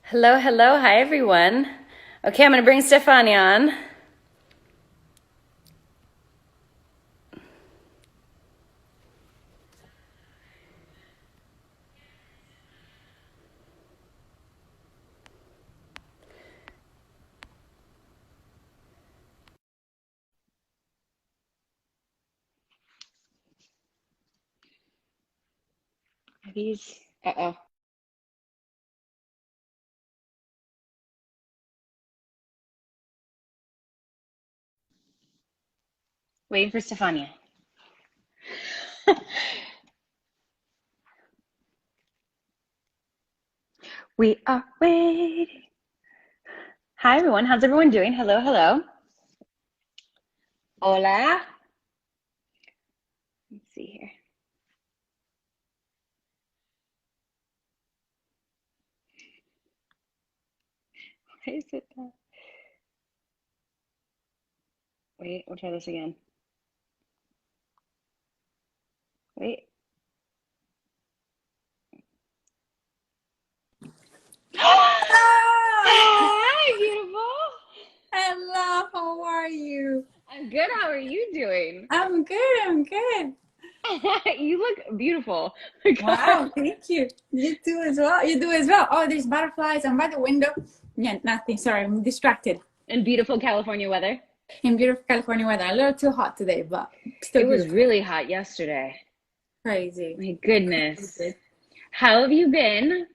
Hello, hello. Hi, everyone. Okay, I'm going to bring Stefania on. Are these? Uh-oh. Waiting for Stefania. We are waiting. Hi, everyone. How's everyone doing? Hello, hello. Hola. Let's see here. Why is it that? Wait, we'll try this again. Wait. Hello! Hi, beautiful. Hello, how are you? I'm good. How are you doing? I'm good, I'm good. You look beautiful. Wow, thank you. You too as well. You do as well. Oh, there's butterflies. I'm by the window. Yeah, nothing. Sorry, I'm distracted. In beautiful California weather. In beautiful California weather. A little too hot today, but It still was beautiful. really hot yesterday. Crazy. My goodness. How have you been?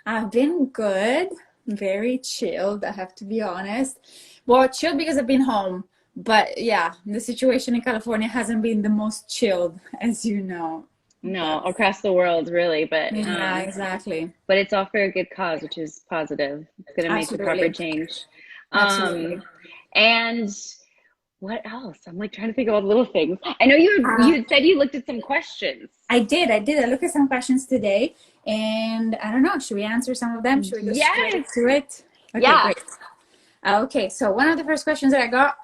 I've been good, very chilled, I have to be honest. Well, chilled because I've been home, but yeah, the situation in California hasn't been the most chilled, as you know. No, That's, across the world, really, yeah, exactly. but it's all for a good cause, which is positive. It's going to make the proper Absolutely. change. Um, Absolutely. and what else? I'm like trying to think about little things. I know you Uh, had said you looked at some questions. I did. I looked at some questions today, and I don't know. Should we answer some of them? Should we go straight Yes. to it? Okay, Yeah. great. Okay, so one of the first questions that I got,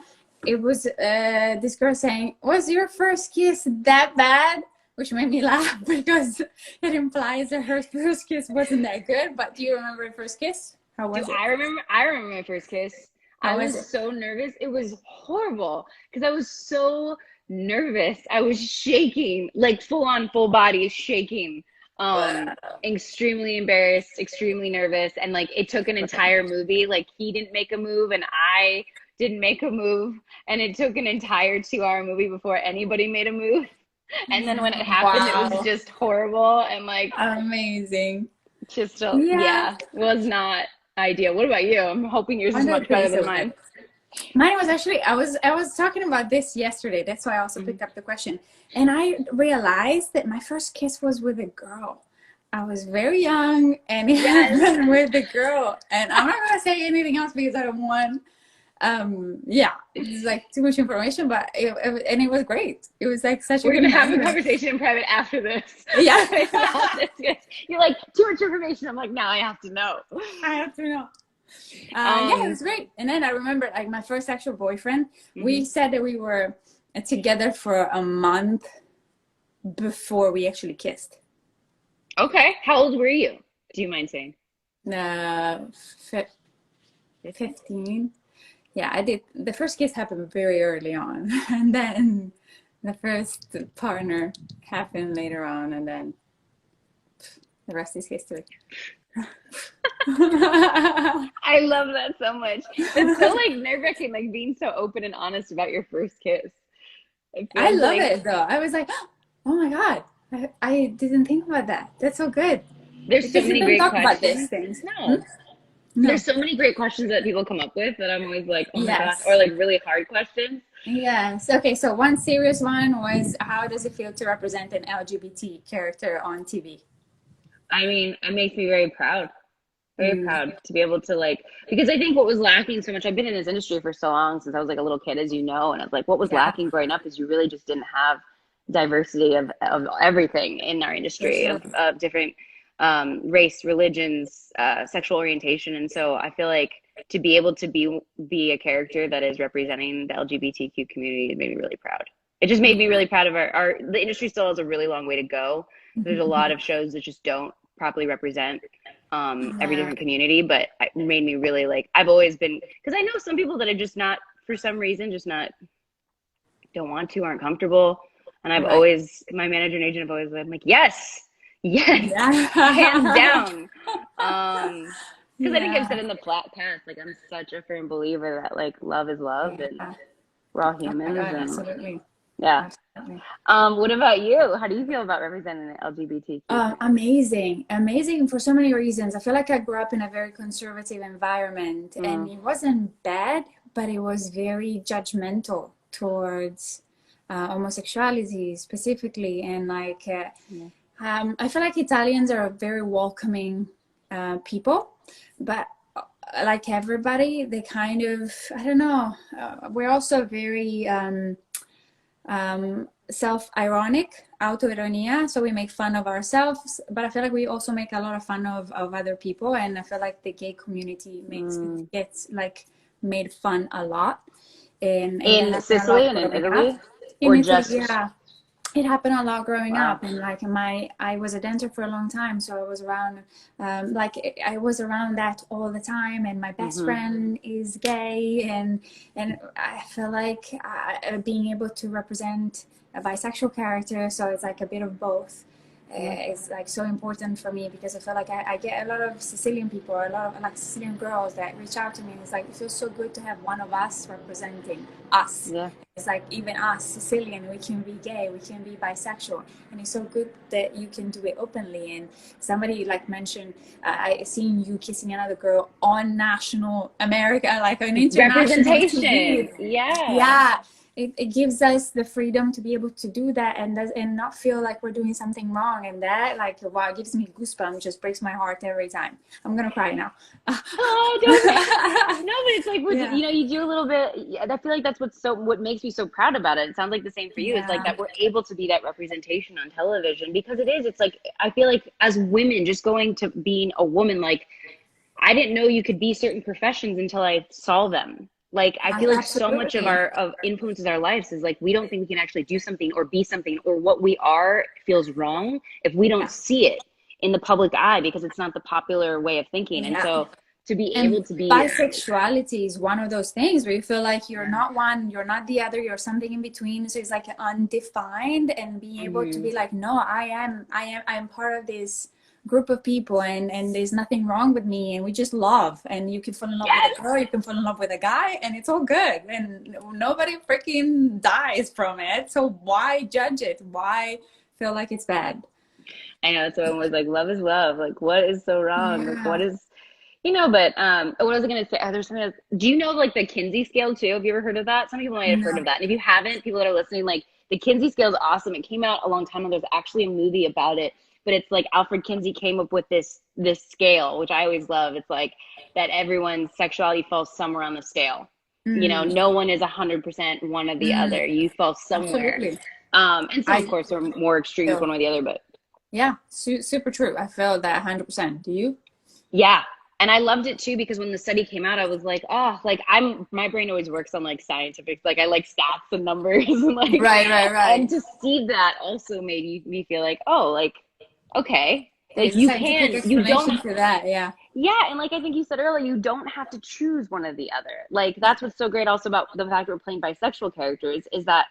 it was this girl saying, "Was your first kiss that bad?" Which made me laugh because it implies that her first kiss wasn't that good. But do you remember your first kiss? How Do was it? I remember my first kiss. I How was was it? so nervous. It was horrible because I was so nervous. I was shaking, like full on full body shaking. Um, Extremely embarrassed, extremely nervous, and like it took an entire movie. Like he didn't make a move and I didn't make a move, and it took an entire 2 hour movie before anybody made a move. And then when it happened, it was Wow, just horrible and like amazing. Yeah, yeah, was not ideal. What about you? I'm hoping yours I is don't much better think than so. mine. Mine was actually I was talking about this yesterday. That's why I also Mhm. picked up the question. And I realized that my first kiss was with a girl. I was very young and it Yes. happened with a girl. And I'm not gonna say anything else because I don't want yeah, it's like too much information, but and it was great. It was like such a We're good gonna have a memory. conversation in private after this. Yeah, Yeah, that's good. You're like too much information. I'm like, now I have to know. I have to know. Yeah, it Um, was great. And then I remember like my first actual boyfriend, we mhm. said that we were together for a month before we actually kissed. Okay. How old were you? Do you mind saying? Uh, 15? 15. Yeah, I did. The first kiss happened very early on, and then the first partner happened later on, and then the rest is history. I I love that so much. That's so like nerve-wracking, like being so open and honest about your first kiss. It feels love like it though. I was like, oh my God, I didn't think about that. That's so good there's so because you many don't great talk about these questions. things. Hmm? No, No. there's so many great questions that people come up with that I'm always like, oh my gosh, or Yes. like really hard questions. Yes. Okay. So one serious one was, how does it feel to represent an LGBT character on TV? I mean, it makes me very Mm, proud to be able to like, because I think what was lacking so much, I've been in this industry for so long since I was like a little kid, as you know, and I was like, what was yeah, lacking growing up is you really just didn't have diversity of everything in our for industry sure. of different race, religions, sexual orientation. And so I feel like to be able to be a character that is representing the LGBTQ community made me really proud. It just made me Yeah. really proud of our the industry still has a really long way to go. There's a lot of shows that just don't properly represent every different community, but it made me really like, I've always been, because I know some people that are just not, for some reason, just not, don't want to, aren't comfortable. And I've always, my manager and agent have always been like, yes, hands down. Because I think I've said in the past, like, I'm such a firm believer that like love is love, and we're all humans. God, and absolutely. yeah. Absolutely. What about you? How do you feel about representing the LGBTQ? Amazing for so many reasons. I feel like I grew up in a very conservative environment, and it wasn't bad, but it was very judgmental towards homosexuality specifically. And like, I feel like Italians are a very welcoming people, but like everybody, they kind of, I don't know, we're also very self-ironic, autoironia, so we make fun of ourselves, but I feel like we also make a lot of fun of other people, and I feel like the gay community gets like made fun a lot. And in Sicily and in Italy? In or Italy, just yeah. It happened a lot growing Wow. up, and like I was a dancer for a long time, so I was around, I was around that all the time. And my best friend is gay, and I feel like being able to represent a bisexual character, so it's like a bit of both. It's like so important for me, because I feel like I get a lot of Sicilian people, a lot of like Sicilian girls that reach out to me, and it's like, it feels so good to have one of us representing us. Yeah. It's like, even us Sicilian, we can be gay, we can be bisexual, and it's so good that you can do it openly. And somebody like mentioned, I seen you kissing another girl on national America, like an international representation. TV. Yeah. It gives us the freedom to be able to do that, and not feel like we're doing something wrong. And that, like, wow, it gives me goosebumps, just breaks my heart every time. I'm gonna cry now. Oh, don't no, but it's like, you know, you do a little bit. I feel like that's what makes me so proud about it. It sounds like the same for you. It's like that we're able to be that representation on television, because it's like, I feel like as women, just going to being a woman, like, I didn't know you could be certain professions until I saw them. Like, I feel like so much of influences our lives is like, we don't think we can actually do something or be something, or what we are feels wrong if we don't see it in the public eye, because it's not the popular way of thinking. And so to be able to be, bisexuality is one of those things where you feel like you're not one, you're not the other, you're something in between. So it's like undefined, and being able to be like, no, I am part of this group of people, and there's nothing wrong with me, and we just love, and you can fall in love with a girl, you can fall in love with a guy, and it's all good, and nobody freaking dies from it. So why judge it? Why feel like it's bad? I know someone was like, love is love, like, what is so wrong? Like, what is, you know? But what was I gonna say? There's something else. Do you know like the Kinsey scale too? Have you ever heard of that? Some people might have heard of that, and if you haven't, people that are listening, like, the Kinsey scale is awesome. It came out a long time ago. There's actually a movie about it. But it's like Alfred Kinsey came up with this scale, which I always love. It's like that everyone's sexuality falls somewhere on the scale. You know, no one is 100% one or the other. You fall somewhere. Absolutely. And so, of course, there are more extremes one way or the other. But yeah, super true. I felt that 100%. Do you? Yeah. And I loved it too, because when the study came out, I was like, oh, like, my brain always works on like scientific, like, I like stats and numbers and like, right. And to see that also made me feel like, oh, like, okay, like, you don't for that. Yeah, and like I think you said earlier, you don't have to choose one or the other. Like, that's what's so great also about the fact that we're playing bisexual characters, is that,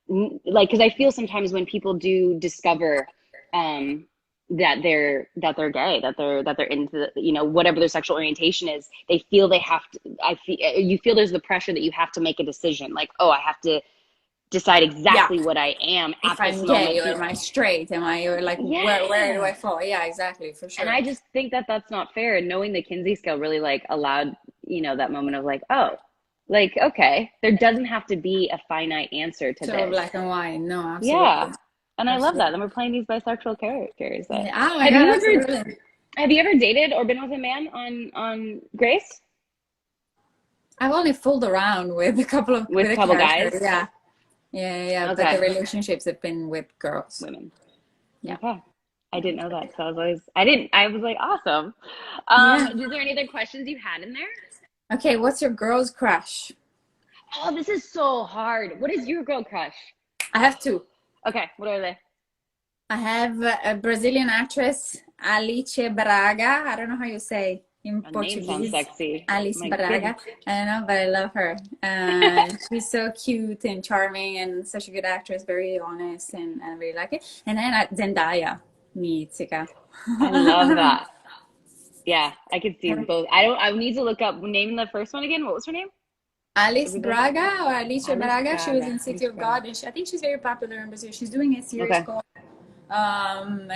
like, because I feel sometimes when people do discover that they're gay, that they're into, you know, whatever their sexual orientation is, they feel they have to, you feel there's the pressure that you have to make a decision, like, oh, I have to decide exactly what I am if I'm gay, or am I straight, am I, or like, where do I fall? Yeah, exactly, for sure. And I just think that that's not fair. And knowing the Kinsey scale really like allowed, you know, that moment of like, oh, like, okay, there doesn't have to be a finite answer to this. Black and white. No, absolutely. Yeah. And I love that. And we're playing these bisexual characters. Oh my God, have you ever dated or been with a man on Grace? I've only fooled around with a couple of guys. Yeah. Okay. But the relationships have been with women. Yeah. Okay. I didn't know that. So I was like, awesome. Is there any other questions you had in there? Okay. What's your girl's crush? Oh, this is so hard. What is your girl crush? I have two. Okay. What are they? I have a Brazilian actress. Alice Braga. I don't know how you say in A name sounds Portuguese. sexy. Alice My Braga. goodness. I don't know, but I love her. She's so cute and charming and such a good actress, very honest, and I really like it. And then Zendaya, Mizzica. I love that. Yeah, I could see both. I need to look up name the first one again. What was her name? Alice Everybody? Braga or Alice Alice Braga. She was Braga. in City Alice of Braga. God, and I think she's very popular in Brazil. She's doing a series Okay. called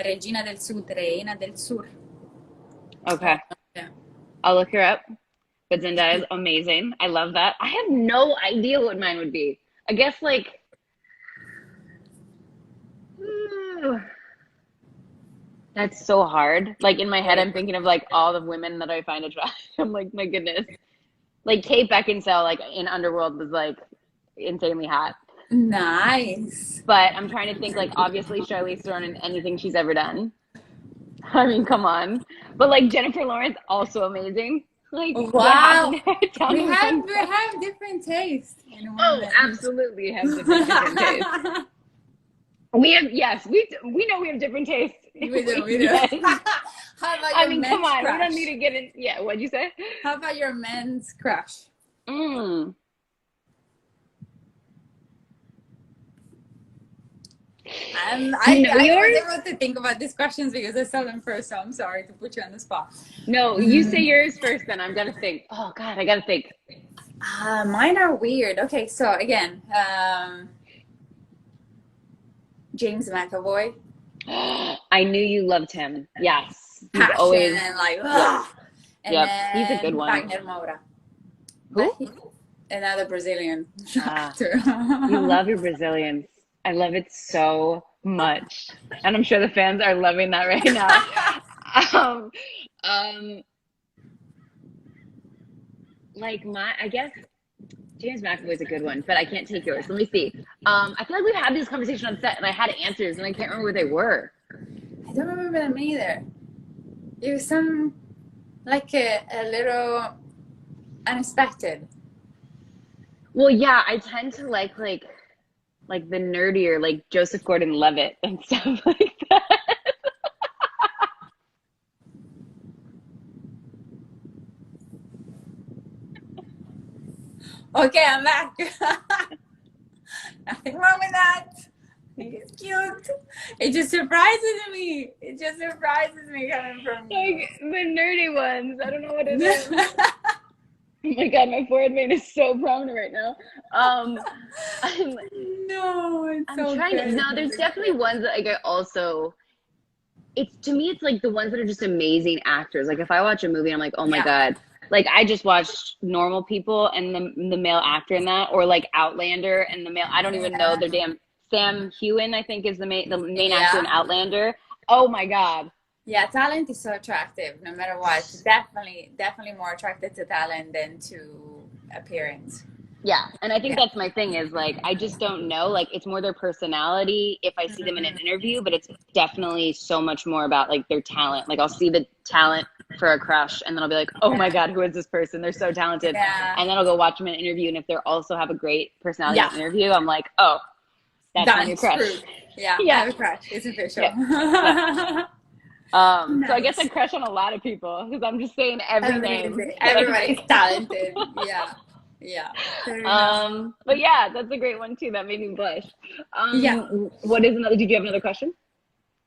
Regina del Sud, Reina del Sur. Okay. Yeah. I'll look her up. But Zendaya is amazing. I love that. I have no idea what mine would be. I guess like that's so hard. Like in my head, I'm thinking of like all the women that I find attractive. I'm like, my goodness. Like Kate Beckinsale, like in Underworld, was like insanely hot. Nice. But I'm trying to think like obviously Charlize Theron in anything she's ever done. I mean, come on. But like Jennifer Lawrence, also amazing. Like what Wow. happened to We have different tastes in Oh, women. absolutely have different tastes. We have we know we have different tastes. We do. Yes. How about I your mean, men's come on, crush? we don't need to get in. Yeah, what'd you say? How about your men's crush? Mm. I yours? was able to think about these questions because I saw them first, so I'm sorry to put you on the spot. No, you say yours first, then I'm gonna think. Oh God, I gotta think. Mine are weird. Okay, so again, James McAvoy. I knew you loved him. Yes, he's Passion, always. like, Yep. and Yep, then he's a good one. Wagner Moura. Who? Another Brazilian actor. You love your Brazilians. I love it so much, and I'm sure the fans are loving that right now. Like I guess James McAvoy is a good one, but I can't take yours. Let me see. I feel like we've had this conversation on set, and I had answers, and I can't remember what they were. I don't remember them either. It was some like a little unexpected. Well, yeah, I tend to like the nerdier, like Joseph Gordon-Levitt and stuff like that. Okay, I'm back. Nothing wrong with that. I think it's cute. It just surprises me. It just surprises me coming from you. Like the nerdy ones. I don't know what it is. Oh my God, my forehead vein is so prominent right now. I'm trying to. No, there's definitely ones that like I also. It's to me, it's like the ones that are just amazing actors. Like if I watch a movie, I'm like, oh my God. Like I just watched Normal People and the male actor in that, or like Outlander and the male. I don't even know their damn. Sam Heughan, I think, is the main actor in Outlander. Oh my God. Yeah, talent is so attractive, no matter what. Definitely more attracted to talent than to appearance. Yeah, and I think that's my thing is like I just don't know. Like it's more their personality if I see them in an interview, but it's definitely so much more about like their talent. Like I'll see the talent for a crush, and then I'll be like, oh my God, who is this person? They're so talented. Yeah. And then I'll go watch them in an interview, and if they also have a great personality in an interview, I'm like, oh, that's my new crush. Screwed. Yeah, I have a crush. It's official. Yeah. Nice. So I guess I crush on a lot of people because I'm just saying every name. Everybody's talented. Yeah. But yeah, that's a great one too. That made me blush. Yeah. What is another? Did you have another question?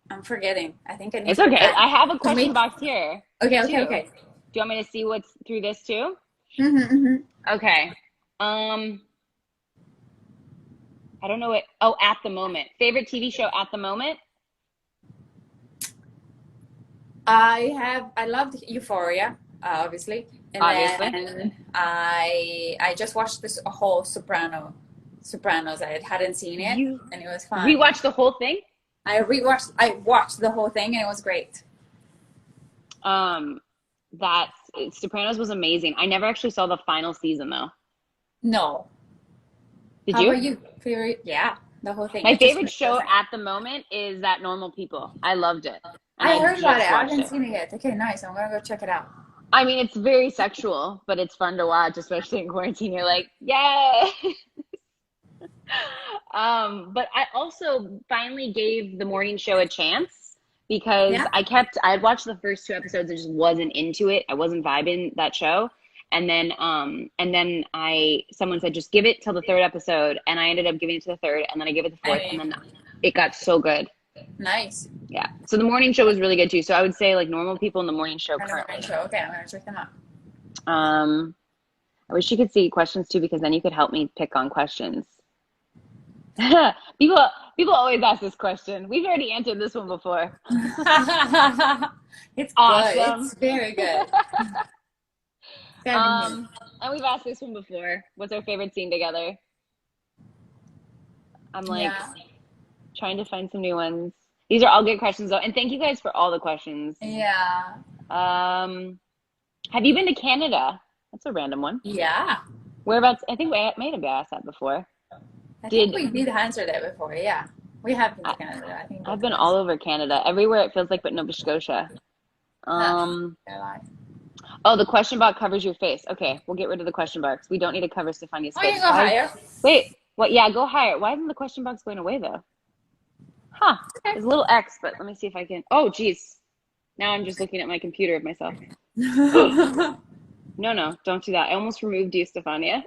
I'm forgetting. I think I need. It's okay. I have a question box here. Okay. Do you want me to see what's through this too? Okay. I don't know what. Oh, at the moment. Favorite TV show at the moment? I loved Euphoria, obviously. And then I just watched this whole Sopranos. I hadn't seen it, and it was fun. Rewatched the whole thing? I watched the whole thing, and it was great. That Sopranos was amazing. I never actually saw the final season though. No. Did How you? about you? Yeah, the whole thing. My favorite show at the moment is that Normal People. I loved it. I heard about it. I haven't seen it yet. Okay, nice. I'm gonna go check it out. I mean, it's very sexual, but it's fun to watch, especially in quarantine. You're like, yay! But I also finally gave the morning show a chance because Yeah. I had watched the first 2 episodes and just wasn't into it. I wasn't vibing that show. And then someone said just give it till the third episode, and I ended up giving it to the third, and then I gave it the fourth, and then it got so good. Nice. Yeah. So the morning show was really good too. So I would say like normal people in the morning show And the currently. morning show. Okay, I'm gonna check them out. I wish you could see questions too, because then you could help me pick on questions. People always ask this question. We've already answered this one before. It's Awesome. good. It's very good. And we've asked this one before. What's our favorite scene together? I'm like trying to find some new ones. These are all good questions though, and thank you guys for all the questions. Yeah. Have you been to Canada? That's a random one. Yeah. Whereabouts? I think we may have asked that before. I think we did answer that before. Yeah. We have been to Canada. I think I've been all over Canada, everywhere it feels like, but Nova Scotia. Oh, the question box covers your face. Okay, we'll get rid of the question box. We don't need to cover Stefania's face. You go higher. Wait, what? Yeah, go higher. Why isn't the question box going away though? Huh? Okay. There's a little X, but let me see if I can. Oh, geez. Now I'm just looking at my computer of myself. No, don't do that. I almost removed you, Stefania.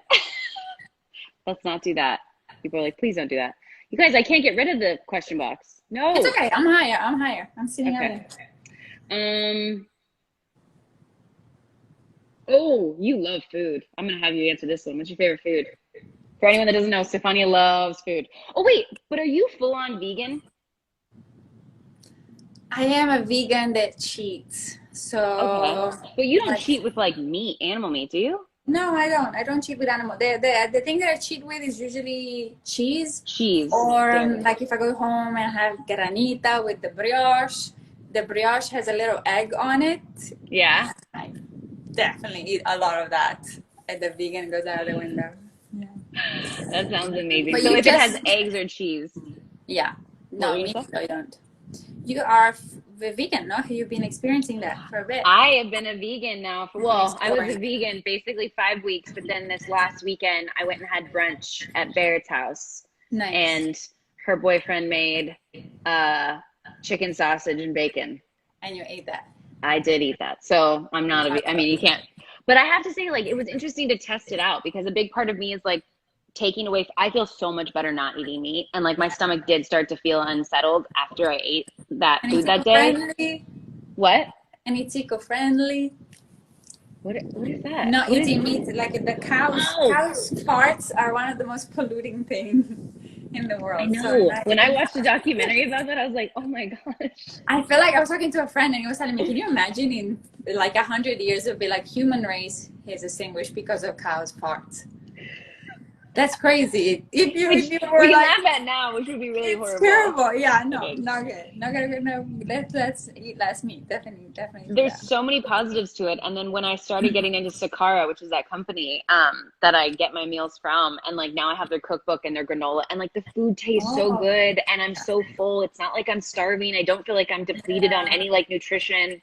Let's not do that. People are like, please don't do that. You guys, I can't get rid of the question box. No. It's okay. I'm higher. I'm sitting okay. Oh, you love food. I'm going to have you answer this one. What's your favorite food? For anyone that doesn't know, Stefania loves food. Oh, wait, but are you full-on vegan? I am a vegan that cheats. So, okay. But you don't cheat with like meat, animal meat, do you? No, I don't. I don't cheat with animal. The thing that I cheat with is usually cheese. Or like if I go home and have granita with the brioche. The brioche has a little egg on it. Yeah. I definitely eat a lot of that. And the vegan goes out the window. Yeah. That sounds amazing. But so if it has eggs or cheese. Yeah. No, meat, I don't. You are vegan, no? You've been experiencing that for a bit. I have been a vegan now for, well, I was a vegan basically 5 weeks, but then this last weekend I went and had brunch at Barrett's house. Nice. And her boyfriend made chicken sausage and bacon. And you ate that? I did eat that. So I'm not I mean, you can't. But I have to say, like, it was interesting to test it out because a big part of me is like, taking away, I feel so much better not eating meat, and like my stomach did start to feel unsettled after I ate that food that day. Friendly. What? And it's eco-friendly. What is that? Not eating meat, like the cows farts are one of the most polluting things in the world. I know. So when I watched the documentary about that, I was like, oh my gosh. I feel like I was talking to a friend and he was telling me, can you imagine in like 100 years it'll be like human race is extinguished because of cows farts? That's crazy. If you were we like, laugh at now, which would be really horrible. Terrible. Yeah, no, not good. Not good. No, let's eat less meat. Definitely. There's so many positives to it. And then when I started getting into Sakara, which is that company that I get my meals from, and like now I have their cookbook and their granola, and like the food tastes so good, and I'm so full. It's not like I'm starving. I don't feel like I'm depleted on any like nutrition.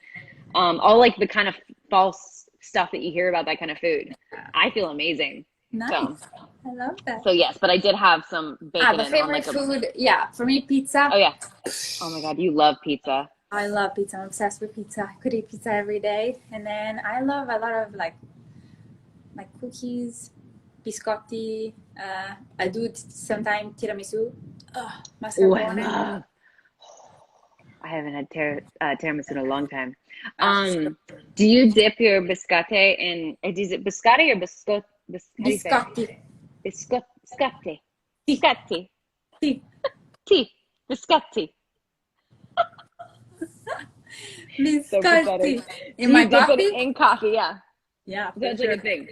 All like the kind of false stuff that you hear about that kind of food. I feel amazing. Nice. So, I love that. So yes, but I did have some bacon. The favorite food, for me, pizza. Oh yeah. Oh my God, you love pizza. I love pizza. I'm obsessed with pizza. I could eat pizza every day. And then I love a lot of like cookies, biscotti. I do sometimes tiramisu. Mascarpone. I haven't had tiramisu in a long time. Do you dip your biscotti in? Is it biscotti or biscotti? Biscotti. Biscotti. Biscotti. Biscotti. Biscotti. In my coffee? In coffee, yeah. Yeah. That's like a thing.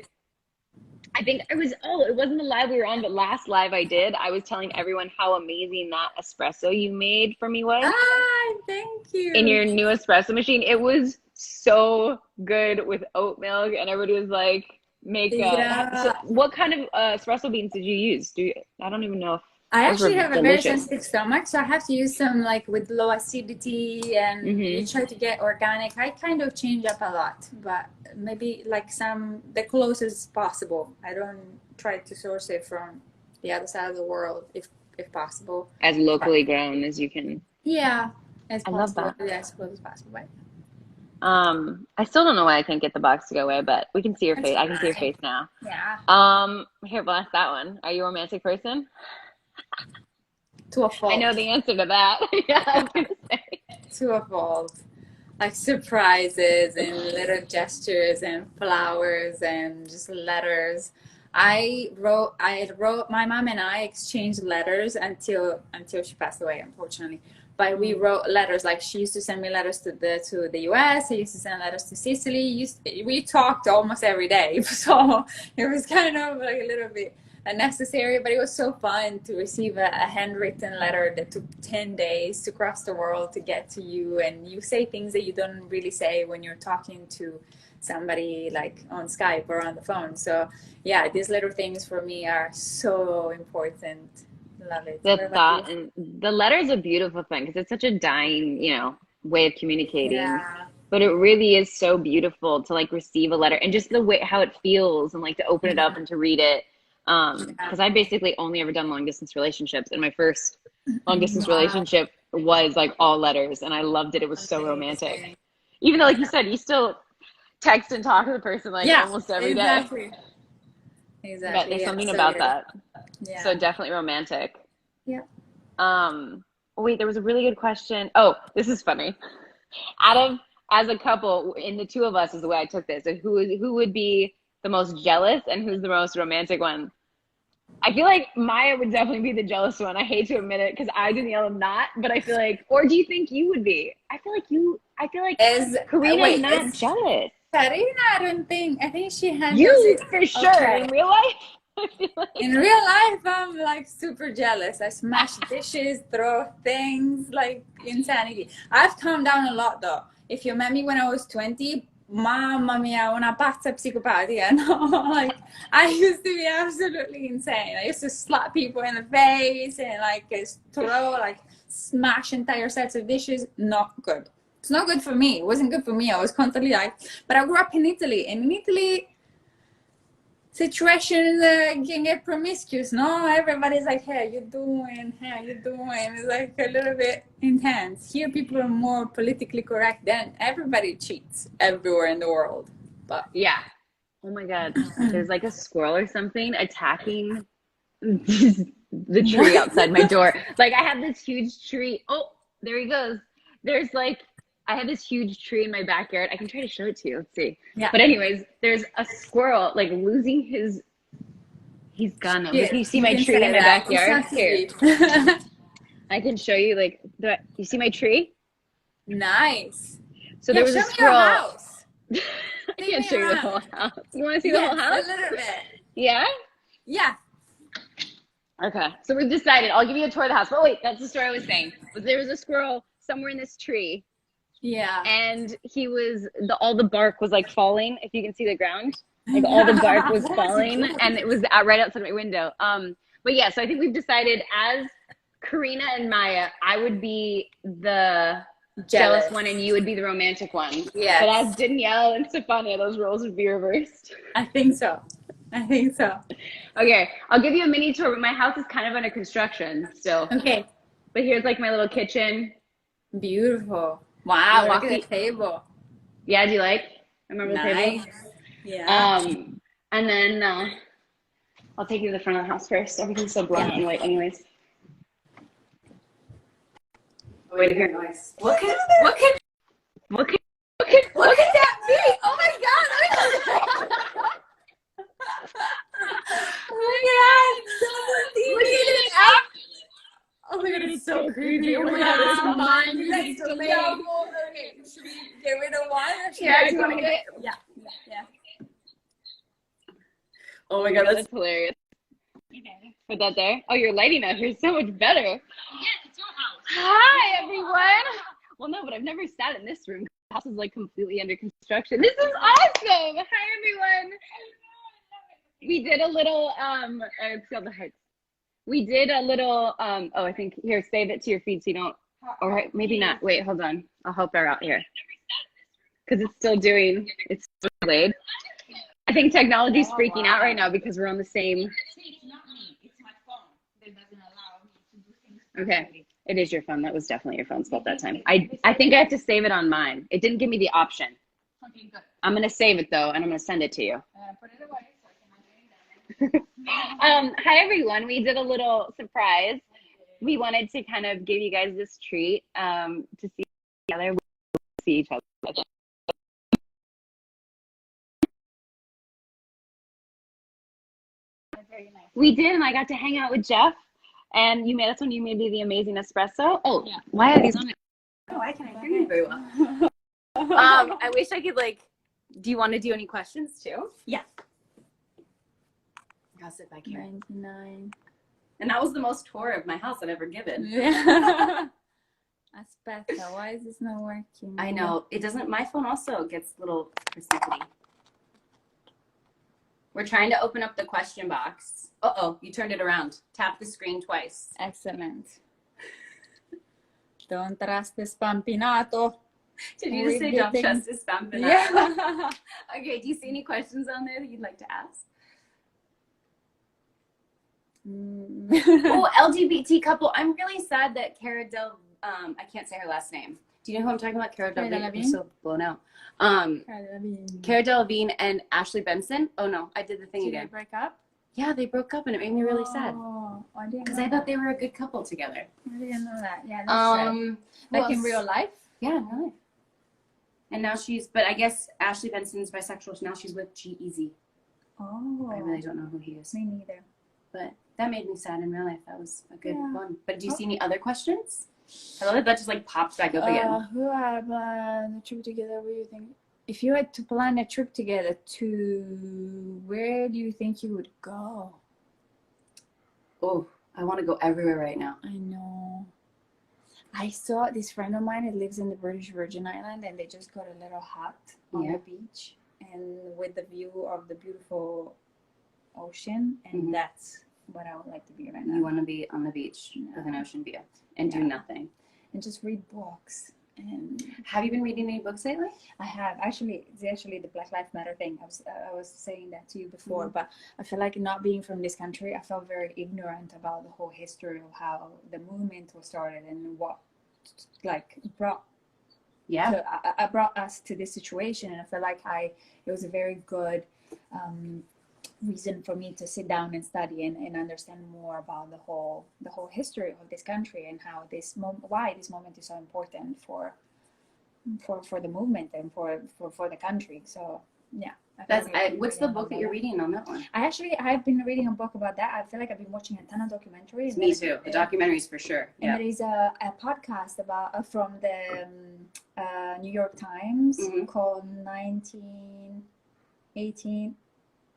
I think it wasn't the live we were on, but last live I did, I was telling everyone how amazing that espresso you made for me was. Thank you. In your new espresso machine. It was so good with oat milk, and everybody was like, so what kind of espresso beans did you use? I don't even know if I actually have a very sensitive stomach, so I have to use some like with low acidity, and you try to get organic. I kind of change up a lot, but maybe like the closest possible. I don't try to source it from the other side of the world if possible. As locally grown as you can. Yeah. As I love possible, that. as close as possible. Right? I still don't know why I can't get the box to go away, but we can see your That's face. I can see your fine. face now. Yeah. Here, we'll ask that one. Are you a romantic person? To a I know fault. the answer to that. Yeah, I was gonna say. To a fault. Like surprises and little gestures and flowers and just letters. My mom and I exchanged letters until she passed away, unfortunately. But we wrote letters. Like she used to send me letters to the US. I used to send letters to Sicily. We talked almost every day, so it was kind of like a little bit unnecessary. But it was so fun to receive a handwritten letter that took 10 days to cross the world to get to you, and you say things that you don't really say when you're talking to somebody like on Skype or on the phone. So yeah, these little things for me are so important. Love it. What The about thought you? and the letter is a beautiful thing because it's such a dying, way of communicating. Yeah. But it really is so beautiful to like receive a letter and just the way how it feels and like to open it up and to read it. Because I basically only ever done long distance relationships, and my first long distance Wow. relationship was like all letters, and I loved it. It was so romantic. Amazing. Even though, like you said, you still text and talk to the person like Yeah, almost every day. exactly. But Exactly. there's Yeah, something so about good. that. So Yeah. definitely romantic. Yeah. Wait, there was a really good question. Oh, this is funny. Out of as a couple, in the two of us is the way I took this. So who would be the most jealous and who's the most romantic one? I feel like Maya would definitely be the jealous one. I hate to admit it because I, Danielle, am not, but I feel like, or do you think you would be? I feel like Is Karina's wait, not is jealous. Karina? I don't think. I think she handles You it for sure. okay. In real life, I feel In like real life, I'm like super jealous. I smash dishes, throw things, like insanity. I've calmed down a lot though. If you met me when I was 20, mamma mia, una pazza psicopatica. No, like I used to be absolutely insane. I used to slap people in the face and like throw, like smash entire sets of dishes. Not good. It's not good for me. It wasn't good for me. I was constantly like, but I grew up in Italy, and in Italy, situations can get promiscuous, no? Everybody's like, hey, you doing? Hey, you doing? It's like a little bit intense. Here, people are more politically correct. Then everybody cheats everywhere in the world. But yeah. Oh my God. There's like a squirrel or something attacking the tree what? outside my door. Like I have this huge tree. Oh, there he goes. There's like I have this huge tree in my backyard. I can try to show it to you. Let's see. Yeah. But anyways, there's a squirrel like losing his. He's gone. Look, Yes, you see you my can tree say in my that. It's backyard? not Here, sweet. I can show you like you see my tree? Nice. So Yeah, there was a show me your squirrel. house. I Take can't me show you the around. whole house. You want to see the Yes, whole a house? little bit. Yeah? Yeah. Okay, so we've decided. I'll give you a tour of the house. But wait, that's the story I was saying. But there was a squirrel somewhere in this tree, Yeah. and he was all the bark was like falling. If you can see the ground, like all the bark was That's falling, good. and it was out right outside my window. But yeah, so I think we've decided as Karina and Maya, I would be the jealous one, and you would be the romantic one. Yes. But as Danielle and Stefania, those roles would be reversed. I think so. I think so. Okay, I'll give you a mini tour, but my house is kind of under construction still. Okay. But here's like my little kitchen. Beautiful. Wow, look at Walkie. the table. Yeah, do you like? Remember the Nice. table? Yeah. And then I'll take you to the front of the house first. Everything's so black and white, anyways. Wait here. Nice. Look at that view. Oh my god. Oh my god. Look at it. Oh my god, it's so creepy. Oh my god, it's mine. Let's double. Okay, should we get rid of one? Or should Yeah, I do you want to get it? Yeah. Oh my god, That's hilarious. Put that there. Oh, your lighting out here is so much better. Yeah, it's your house. Hi, everyone. Well, no, but I've never sat in this room. The house is like completely under construction. This is awesome. Hi, everyone. We did a little, it's called the hearts. We did a little, oh, I think, here, save it to your feed so you don't, all right, maybe not. Wait, hold on. I'll help her out here. Because it's still delayed. I think technology's freaking out right now because we're on the same. It's not me. It's my phone that doesn't allow me to do things. Okay. It is your phone. That was definitely your phone's fault that time. I think I have to save it on mine. It didn't give me the option. Okay, good. I'm going to save it though, and I'm going to send it to you. Put it away so I cannot do it. Hi everyone. We did a little surprise. We wanted to kind of give you guys this treat to see each other. We'll see each other. Very nice. We did, and I got to hang out with Jeff. And you made us when you made me the amazing espresso. Oh, yeah. Why are these on it? Oh, I can't hear you very well. I wish I could do you want to do any questions too? Yeah. I'll sit back here. 99. And that was the most tour of my house I've ever given. Yeah. Aspetta, why is this not working? I know. It doesn't, my phone also gets a little persnickety. We're trying to open up the question box. Uh-oh, you turned it around. Tap the screen twice. Excellent. Don't trust the Spampinato. Did you just say don't trust the Spampinato? Yeah. Okay, do you see any questions on there that you'd like to ask? Oh, LGBT couple. I'm really sad that Cara Del, I can't say her last name. Do you know who I'm talking about? Cara Delevingne. I'm so blown out. Cara Delevingne and Ashley Benson. Oh no, I did the thing again. Did they break up? Yeah, they broke up and it made me really sad. Oh, I didn't. Because I thought they were a good couple together. I didn't know that. Yeah, that's sad. Like in real life? Yeah, in real life. And now but I guess Ashley Benson's bisexual, so now she's with G-Eazy. Oh. I really don't know who he is. Me neither. But that made me sad in real life. That was a good one. But do you see any other questions? I love that just popped back up again. Who had planned a trip together? What do you think? If you had to plan a trip together, to where do you think you would go? Oh, I want to go everywhere right now. I know. I saw this friend of mine that lives in the British Virgin Island, and they just got a little hut on the beach, and with the view of the beautiful ocean, and that's what I would like to be right now. You want to be on the beach with an ocean view and do nothing. And just read books. And have you been reading any books lately? I have. Actually, it's the Black Lives Matter thing. I was saying that to you before, but I feel like not being from this country, I felt very ignorant about the whole history of how the movement was started and what brought brought us to this situation. And I feel like it was a very good reason for me to sit down and study and understand more about the whole history of this country and how why this moment is so important for the movement and for the country. So yeah. What's the book that you're reading on that one? I've been reading a book about that. I feel like I've been watching a ton of documentaries. Me too. The documentaries for sure. And there is a podcast about from the New York Times called 1918.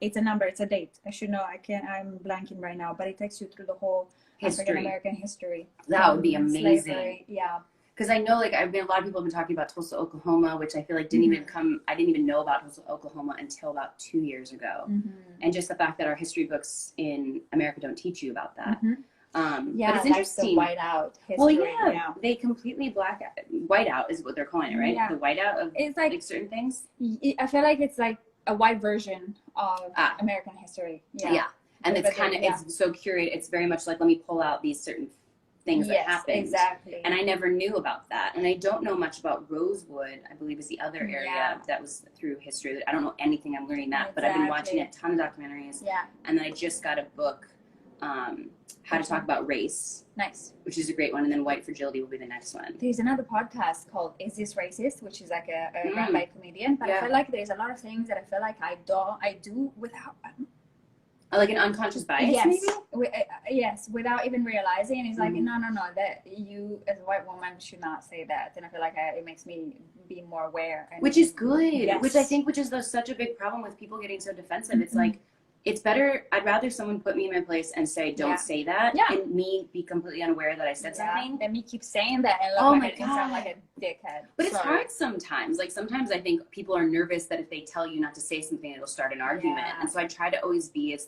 It's a number, it's a date. I should know. I'm blanking right now, but it takes you through the whole African American history. That would be amazing. Slavery. Yeah. Because I know, a lot of people have been talking about Tulsa, Oklahoma, which I feel like I didn't even know about Tulsa, Oklahoma until about 2 years ago. And just the fact that our history books in America don't teach you about that. But it's interesting. The whiteout history. Well, yeah, they completely whiteout is what they're calling it, right? Yeah. The whiteout of it's certain things. I feel like it's like a white version of American history. Yeah. And it's kind of it's so curated. It's very much like, let me pull out these certain things that happened. Exactly. And I never knew about that. And I don't know much about Rosewood, I believe is the other area that was through history. I don't know anything. I'm learning that. But I've been watching a ton of documentaries. Yeah. And then I just got a book, How to Talk About Race. Nice. Which is a great one. And then White Fragility will be the next one. There's another podcast called Is This Racist? Which is like a run by a comedian. But I feel like there's a lot of things that I feel like I do without... Like an unconscious bias, maybe? Yes, without even realizing. It's like, no, that you as a white woman should not say that. And I feel like it makes me be more aware. Which is good. Yes. Which I think is such a big problem with people getting so defensive. It's like, it's better, I'd rather someone put me in my place and say, don't say that, and me be completely unaware that I said something. And me keep saying that and sound like a dickhead. But it's hard sometimes. Sometimes I think people are nervous that if they tell you not to say something, it'll start an argument. And so I try to always be as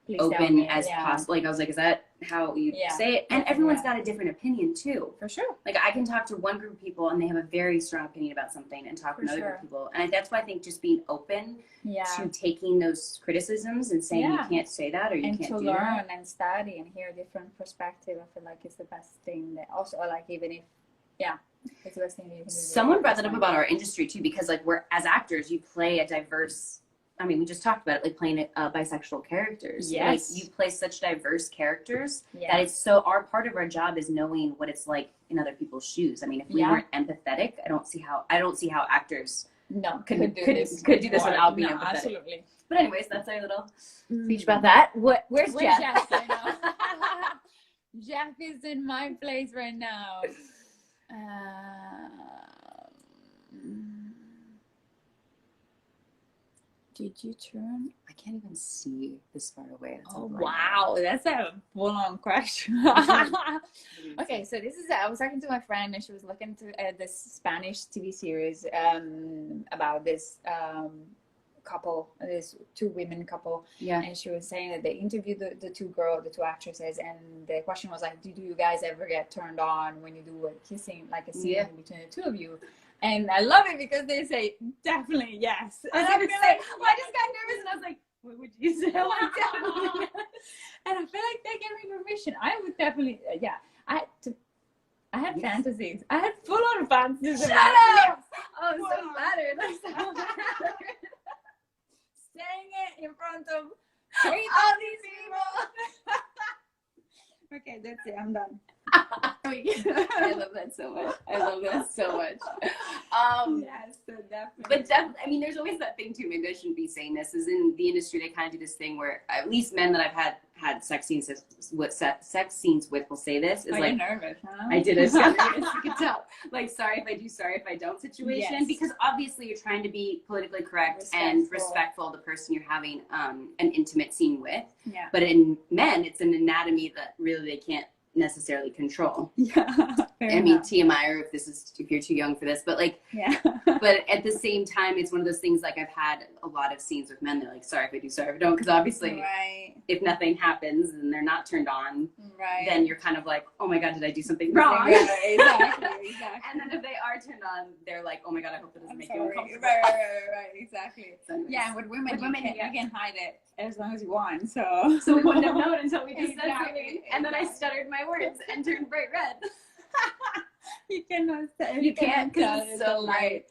Please tell open me. as possible. Like I was like, is that how you say it? And Yeah. everyone's got a different opinion too. For sure. Like I can talk to one group of people and they have a very strong opinion about something, and talk to another group of people. And that's why I think just being open to taking those criticisms and saying you can't say that or you can't do that. And to learn and study and hear different perspective, I feel like it's the best thing. That also, like, even if it's the best thing that you can do. Someone brought that up about our industry too, because like we're, as actors, you play a diverse, I mean, we just talked about it, like playing bisexual characters. Yes. Like you play such diverse characters that it's so, our part of our job is knowing what it's like in other people's shoes. I mean, if we weren't empathetic, I don't see how actors could do this without being empathetic. Absolutely. But anyways, that's our little speech about that. Where's Jeff? Jeff right now? Jeff is in my place right now. Did you turn? I can't even see this far away. That's Wow, that's a full-on question. Okay, so this is, I was talking to my friend and she was looking to this Spanish TV series about this couple, this two women couple. Yeah. And she was saying that they interviewed the two actresses, and the question was like, do you guys ever get turned on when you do a kissing, like a scene between the two of you? And I love it because they say definitely yes. And I was like, well, I just got nervous and I was like, what would you say? Like, definitely. And I feel like they gave me permission. I would definitely, I had fantasies. I had full-on fantasies. Shut up! Oh, I'm so flattered. I'm so flattered. Saying it in front of all these people. Okay, that's it. I'm done. I love that so much. Yes, so definitely. But I mean, there's always that thing too. Maybe I shouldn't be saying this. Is in the industry they kind of do this thing where at least men that I've had sex scenes with will say this. Is like, you're nervous, huh? I did it. You could tell. Like, sorry if I do, sorry if I don't situation. Yes. Because obviously you're trying to be politically correct and respectful of the person you're having an intimate scene with. Yeah. But in men, it's an anatomy that really they can't necessarily control. I mean, TMI, or if you're too young for this, but like, but at the same time, it's one of those things, like I've had a lot of scenes with men. They're like, sorry if I do, sorry if I don't. Because obviously if nothing happens and they're not turned on, then you're kind of like, oh my God, did I do something wrong? Exactly. And then if they are turned on, they're like, oh my God, I hope it doesn't make you uncomfortable. Right, exactly. So anyways, with women, you can hide it as long as you want. So we wouldn't have known until we just said something. And then I stuttered my words and turned bright red. You cannot say. You can't, because it's so light.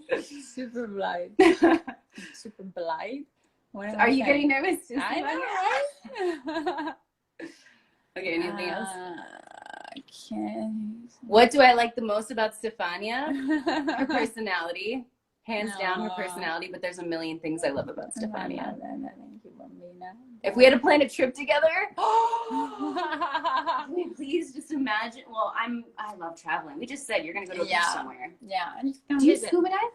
Super blind. Super blind. Are you getting nervous? I know, right? Okay, anything else? Okay. What do I like the most about Stefania? Her personality. Hands down, her personality. But there's a million things I love about Stefania. Thank you, Bambina. If we had to plan a trip together, can you please just imagine? Well, I love traveling. We just said you're gonna go to a beach somewhere. Yeah. Do you scuba dive?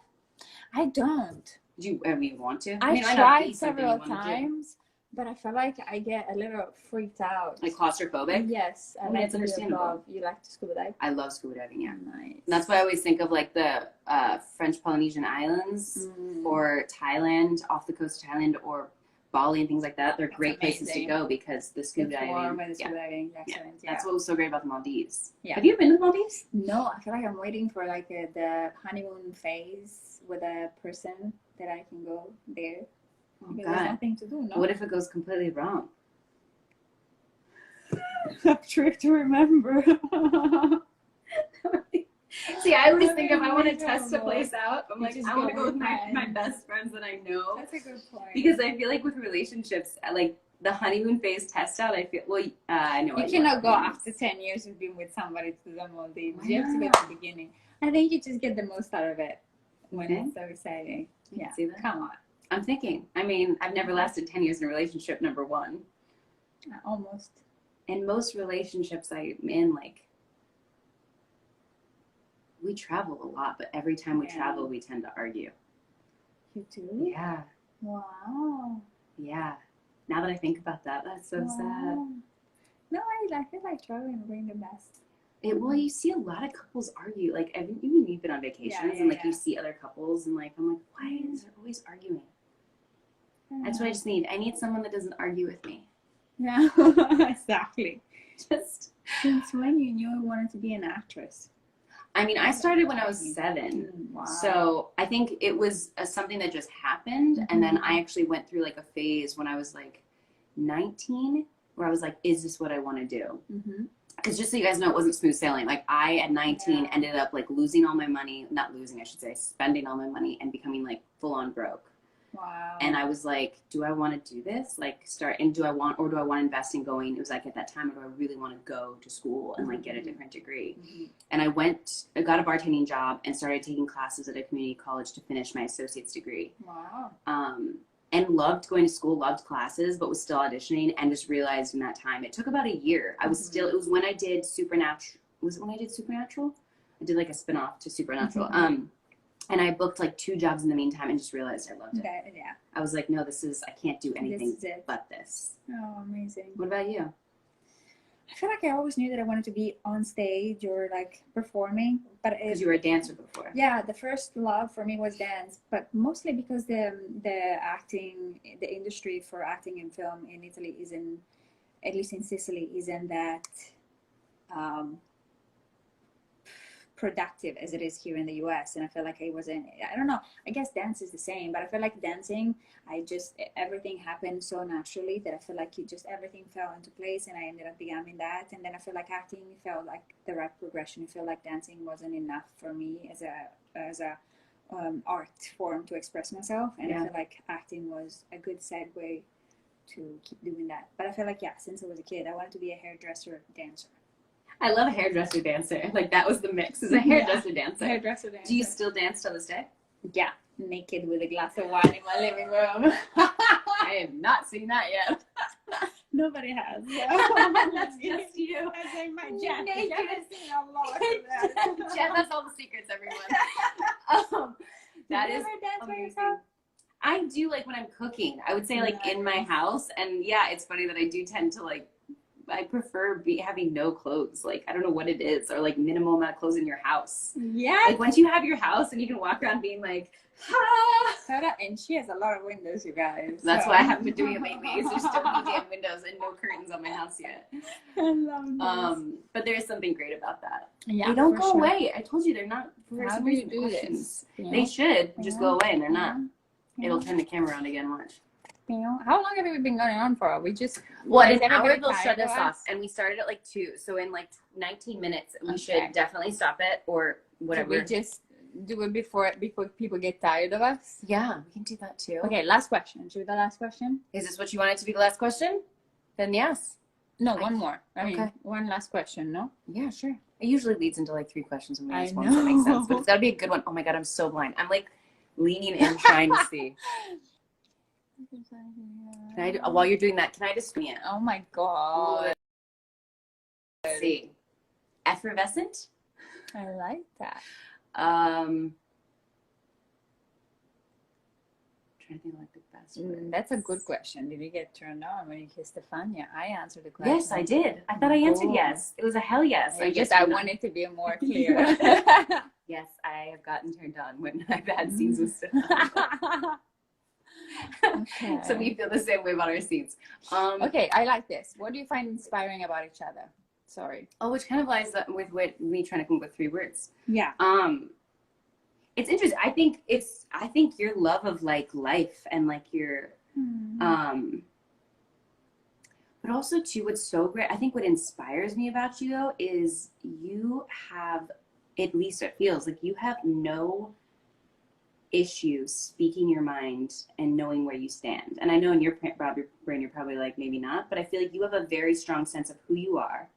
I don't. Do you want to? I tried several times, but I feel like I get a little freaked out. Like claustrophobic? Yes. I mean, it's understandable. You like to scuba dive? I love scuba diving, yeah. Nice. And that's why I always think of like the French Polynesian Islands or Thailand, off the coast of Thailand, or Bali and things like that. They're great places to go because the scuba diving. That's what was so great about the Maldives. Yeah. Have you been to the Maldives? No, I feel like I'm waiting for like the honeymoon phase with a person that I can go there. Oh, God. There's nothing to do. No. What if it goes completely wrong? A trick to remember. See, I always think if I want to test a place out, I'm like, I want to go with my best friends that I know. That's a good point. Because I feel like with relationships, like the honeymoon phase test out, I feel, I know. You cannot go after 10 years of being with somebody to the Maldives. You have to go at the beginning. I think you just get the most out of it when it's so exciting. Yeah, see that? Come on. I'm thinking. I mean, I've never lasted 10 years in a relationship, number one. Almost. And most relationships I'm in, like, we travel a lot, but every time we travel, we tend to argue. You do? Yeah. Wow. Yeah. Now that I think about that, that's so sad. No, I feel like traveling being the best. Well, you see a lot of couples argue. Like, even you've been on vacations and, like, you see other couples and, like, I'm like, why is there always arguing? That's what I just need. I need someone that doesn't argue with me. Yeah, exactly. Just, Since when you knew you wanted to be an actress? I mean, I started when I was 7. Wow. So I think it was something that just happened. And then I actually went through like a phase when I was like 19 where I was like, is this what I want to do? Because just so you guys know, it wasn't smooth sailing. Like I, at 19, ended up like losing all my money, not losing, I should say, spending all my money and becoming like full on broke. Wow. And I was like, do I want to do this? Like do I want to invest in going? It was like at that time, do I really want to go to school and like get a different degree? And I got a bartending job and started taking classes at a community college to finish my associate's degree. Wow. And loved going to school, loved classes, but was still auditioning and just realized in that time, it took about a year. I was still, it was when I did Supernatural. Was it when I did Supernatural? I did like a spinoff to Supernatural. And I booked like 2 jobs in the meantime and just realized I loved it. Yeah. I was like, no, I can't do anything but this. Oh, amazing. What about you? I feel like I always knew that I wanted to be on stage or like performing, but Because you were a dancer before. Yeah, the first love for me was dance, but mostly because the acting, the industry for acting in film in Italy isn't, at least in Sicily, isn't that productive as it is here in the US. And I feel like I don't know, I guess dance is the same, but I feel like dancing, everything happened so naturally that I feel like everything fell into place and I ended up becoming that. And then I feel like acting felt like the right progression. I feel like dancing wasn't enough for me as a art form to express myself. And I feel like acting was a good segue to keep doing that. But I feel like, since I was a kid, I wanted to be a hairdresser dancer. I love a hairdresser dancer. Like that was the mix, is a hairdresser dancer. Hairdresser dancer. Do you still dance till this day? Yeah, naked with a glass of wine in my living room. I have not seen that yet. Nobody has. That's just you. As in my Jen. Jen has seen a lot of that. Jen has all the secrets, everyone. That Do you is ever dance by amazing. yourself? I do, like when I'm cooking. I would say like in my house, and yeah, it's funny that I do tend to like. I prefer having no clothes. Like, I don't know what it is, or like minimal amount of clothes in your house. Yeah. Like once you have your house and you can walk around being like, ha! And she has a lot of windows, you guys. That's why I haven't been doing it lately. Is there's so many damn windows and no curtains on my house yet. I love this. But there is something great about that. Yeah, they don't for go sure. away. I told you they're not. For How some do you reason, do questions. this? They should just go away, and they're not. Yeah. It'll turn the camera around again. Watch. How long have we been going on for? We just An hour they'll shut us off, and we started at like 2. So in like 19 minutes, we should definitely stop it or whatever. So we just do it before people get tired of us. Yeah, we can do that too. Okay, last question. Should we do the last question? Is this what you want it to be? The last question? Then yes. No, one more. I mean, one last question. No. Yeah, sure. It usually leads into like 3 questions and we ask I one, so it makes know. sense. But it's got to be a good one. Oh my god, I'm so blind. I'm like leaning in trying to see. While you're doing that, can I just me it? Oh my god. Let's see. Effervescent? I like that. Trying to think like the best words. That's a good question. Did you get turned on when you kissed Stefania? I answered the question. Yes, I did. I thought I answered yes. It was a hell yes. I wanted to be more clear. Yes, I have gotten turned on when I've had scenes with Stefania. Okay. So we feel the same way about our scenes. Okay, I like this. What do you find inspiring about each other? Sorry. Oh, which kind of lies with what me trying to come up with 3 words. Yeah. It's interesting. I think your love of like life and like your but also too, what's so great, I think what inspires me about you though is you have, at least it feels like you have no issue speaking your mind and knowing where you stand. And I know in your brain you're probably like maybe not, but I feel like you have a very strong sense of who you are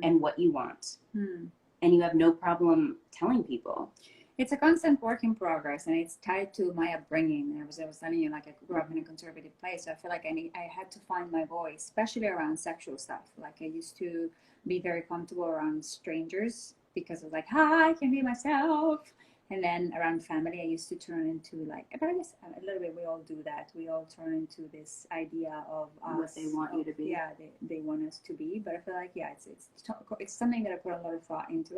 and what you want, and you have no problem telling people. It's a constant work in progress, and it's tied to my upbringing. I was telling you, like I grew up in a conservative place, so I feel like I had to find my voice, especially around sexual stuff. Like I used to be very comfortable around strangers because I was like, hi, I can be myself. And then around family, I used to turn into like, but I guess a little bit, we all do that. We all turn into this idea of us, what they want you to be. Yeah, they want us to be. But I feel like, yeah, it's something that I put a lot of thought into.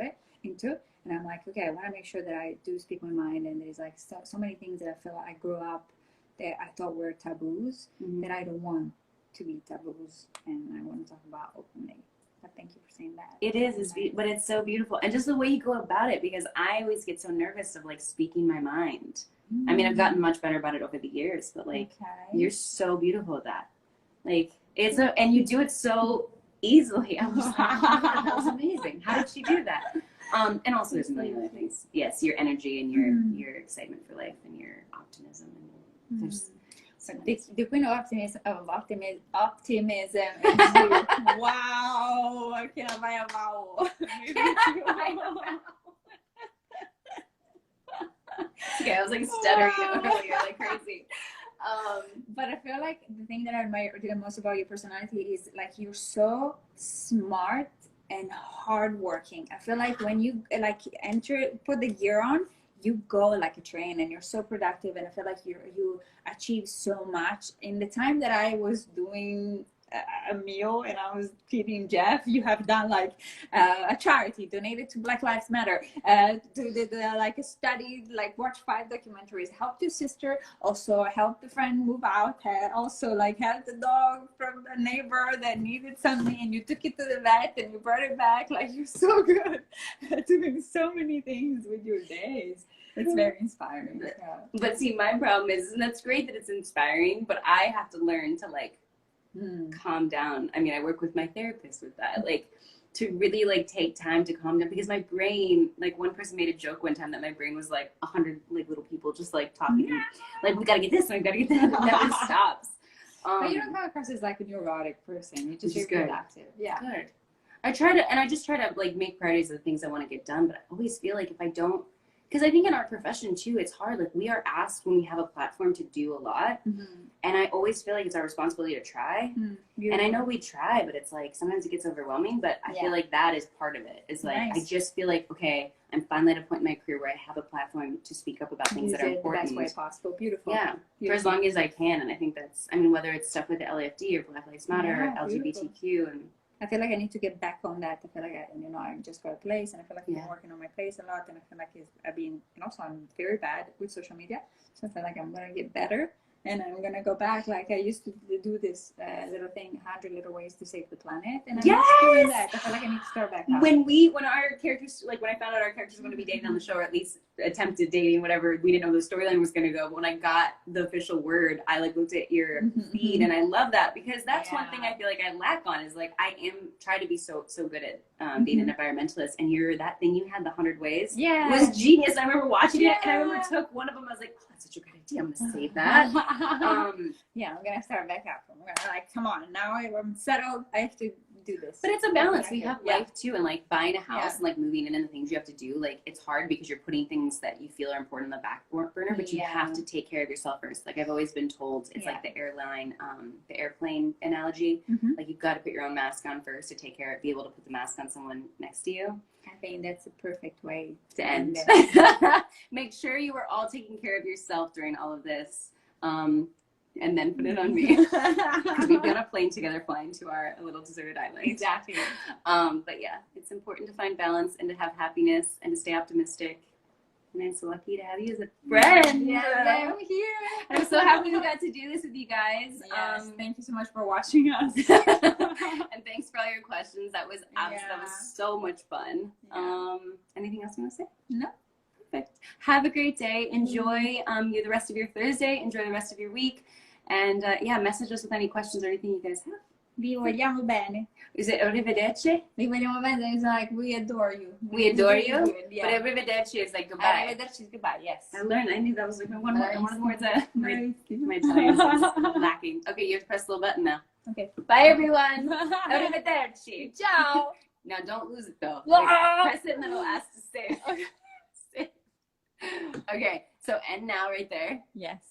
And I'm like, okay, I want to make sure that I do speak my mind. And there's like so many things that I feel like I grew up that I thought were taboos that I don't want to be taboos, and I want to talk about openly. But thank you for saying that. It is, but it's so beautiful. And just the way you go about it, because I always get so nervous of like speaking my mind. I mean, I've gotten much better about it over the years, but like, you're so beautiful at that. Like, and you do it so easily. I'm just like, oh, that was amazing. How did she do that? And also there's a million other things. Yes, your energy and your excitement for life and your optimism. And there's so the queen of optimism is you. Wow, I cannot buy a vowel. Okay, I was like stuttering earlier like crazy. But I feel like the thing that I admire the most about your personality is like you're so smart and hardworking. I feel like when you like put the gear on, you go like a train and you're so productive. And I feel like you achieve so much. In the time that I was doing a meal and I was feeding Jeff, you have done like a charity, donated to Black Lives Matter, like a study, like watch 5 documentaries, helped your sister, also helped a friend move out, also like helped a dog from a neighbor that needed something and you took it to the vet and you brought it back. Like you're so good at doing so many things with your days. It's very inspiring. But see, my problem is, and that's great that it's inspiring, but I have to learn to like calm down. I mean, I work with my therapist with that, like to really like take time to calm down, because my brain, like one person made a joke one time that my brain was like 100 like little people just like talking, like we gotta get this and we gotta get that, and it never stops. But you don't come across as like a neurotic person. You just very productive. Yeah. Good. I just try to like make priorities of the things I want to get done, but I always feel like if I don't, because I think in our profession too, it's hard. Like we are asked when we have a platform to do a lot. And I always feel like it's our responsibility to try. And I know we try, but it's like, sometimes it gets overwhelming, but I feel like that is part of it. Is like, I just feel like, okay, I'm finally at a point in my career where I have a platform to speak up about things that are important. The best way possible. Beautiful. Yeah. For as long as I can. And I think that's, I mean, whether it's stuff with the LAFD or Black Lives Matter or LGBTQ and I feel like I need to get back on that. I feel like I just got a place, and I feel like I've been working on my place a lot, and I feel like and also I'm very bad with social media, so I feel like I'm gonna get better, and I'm gonna go back. Like I used to do this little thing, 100 little ways to save the planet, and I'm not doing that. I feel like I need to start back up. When our characters, like when I found out our characters were going to be dating on the show, or at least attempted dating, whatever, we didn't know the storyline was going to go. But when I got the official word, I like looked at your feed, and I love that, because that's one thing I feel like I lack on, is like I am trying to be so good at being an environmentalist, and that thing you had, the 100 ways, was genius. I remember watching it, and I remember took one of them. I was like, oh, that's such a good idea. I'm gonna save that. I'm gonna start back up. I'm gonna like, come on, now I'm settled. I have to do this. But it's a balance. We have life too, and like buying a house and like moving in and the things you have to do. Like it's hard because you're putting things that you feel are important on the back burner, but you have to take care of yourself first. Like I've always been told, it's like the airplane analogy. Like you've got to put your own mask on first to be able to put the mask on someone next to you. I think that's a perfect way to end. Make sure you are all taking care of yourself during all of this. And then put it on me, because we've got a plane together flying to our little deserted island. Exactly. But yeah, it's important to find balance and to have happiness and to stay optimistic. And I'm so lucky to have you as a friend. I'm here. I'm so happy we got to do this with you guys. Yes, thank you so much for watching us. And thanks for all your questions. That was that was so much fun. Anything else you want to say? No. Perfect. Have a great day. Enjoy the rest of your Thursday. Enjoy the rest of your week. And message us with any questions or anything you guys have. Vi vogliamo bene. Is it arrivederci? Vi vogliamo bene is like we adore you. We adore you? But arrivederci is like goodbye. Arrivederci is goodbye, yes. I knew that was like one of the words that my Italian is lacking. Okay, you have to press the little button now. Okay. Bye everyone. Arrivederci. Ciao. Now don't lose it though. Like, press it and then it'll ask to stay. Okay, so end now right there. Yes.